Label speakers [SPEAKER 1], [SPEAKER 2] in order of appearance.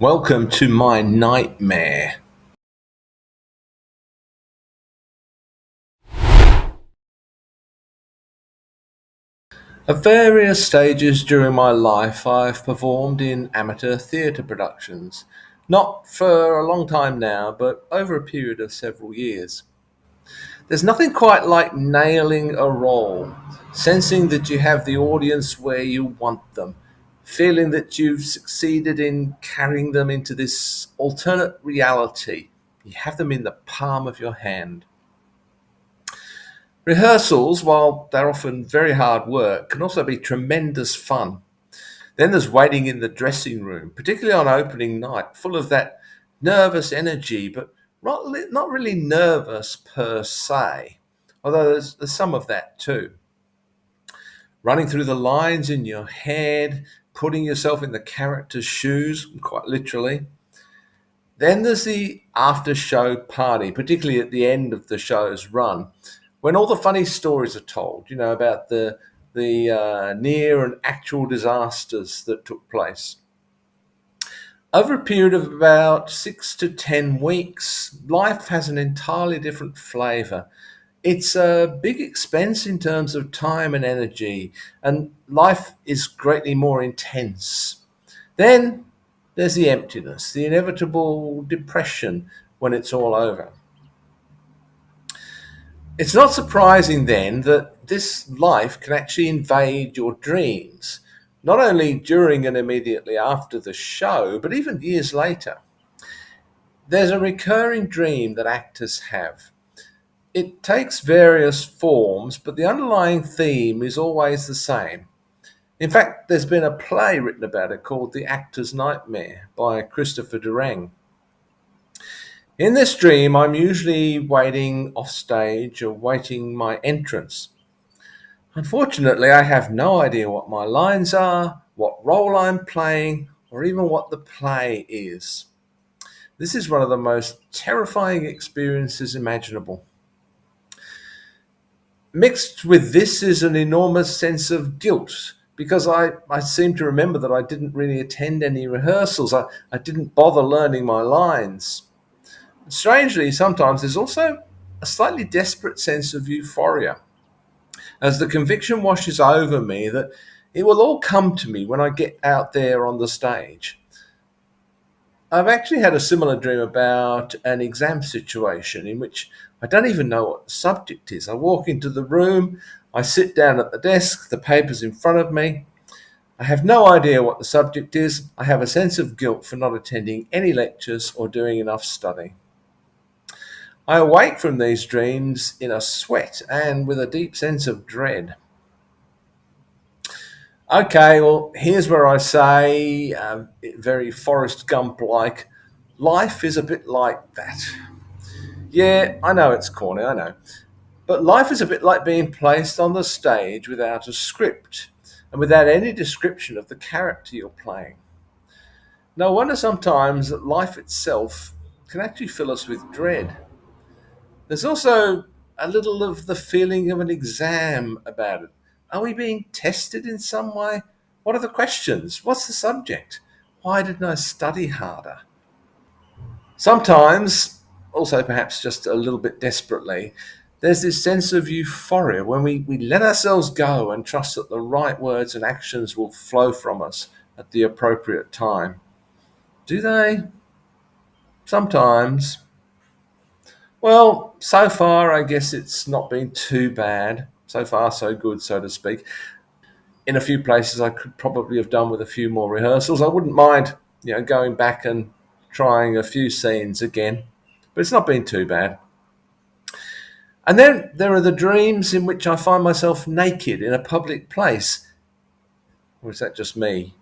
[SPEAKER 1] Welcome to my nightmare. At various stages during my life, I've performed in amateur theatre productions. Not for a long time now, but over a period of several years. There's nothing quite like nailing a role, sensing that you have the audience where you want them, feeling that you've succeeded in carrying them into this alternate reality. You have them in the palm of your hand. Rehearsals, while they're often very hard work, can also be tremendous fun. Then there's waiting in the dressing room, particularly on opening night, full of that nervous energy, but not really nervous per se, although there's some of that too. Running through the lines in your head, putting yourself in the character's shoes, quite literally. Then there's the after show party, particularly at the end of the show's run, when all the funny stories are told, about the near and actual disasters that took place. Over a period of about 6 to 10 weeks, life has an entirely different flavour. It's a big expense in terms of time and energy, and life is greatly more intense. Then there's the emptiness, the inevitable depression when it's all over. It's not surprising then that this life can actually invade your dreams, not only during and immediately after the show, but even years later. There's a recurring dream that actors have. It takes various forms, but the underlying theme is always the same. In fact, there's been a play written about it called The Actor's Nightmare by Christopher Durang. In this dream, I'm usually waiting off stage, awaiting my entrance. Unfortunately, I have no idea what my lines are, what role I'm playing, or even what the play is. This is one of the most terrifying experiences imaginable. Mixed with this is an enormous sense of guilt because I seem to remember that I didn't really attend any rehearsals. I didn't bother learning my lines. Strangely, sometimes there's also a slightly desperate sense of euphoria as the conviction washes over me that it will all come to me when I get out there on the stage. I've actually had a similar dream about an exam situation in which I don't even know what the subject is. I walk into the room, I sit down at the desk, the paper's in front of me. I have no idea what the subject is. I have a sense of guilt for not attending any lectures or doing enough study. I awake from these dreams in a sweat and with a deep sense of dread. Okay, well, here's where I say, very Forrest Gump like, life is a bit like that. Yeah, I know it's corny, I know. But life is a bit like being placed on the stage without a script and without any description of the character you're playing. No wonder sometimes that life itself can actually fill us with dread. There's also a little of the feeling of an exam about it. Are we being tested in some way? What are the questions? What's the subject? Why didn't I study harder? Sometimes, also perhaps just a little bit desperately, there's this sense of euphoria when we let ourselves go and trust that the right words and actions will flow from us at the appropriate time. Do they? Sometimes. Well, so far, I guess it's not been too bad. So far, so good, so to speak. In a few places, I could probably have done with a few more rehearsals. I wouldn't mind, going back and trying a few scenes again, but it's not been too bad. And then there are the dreams in which I find myself naked in a public place. Or is that just me?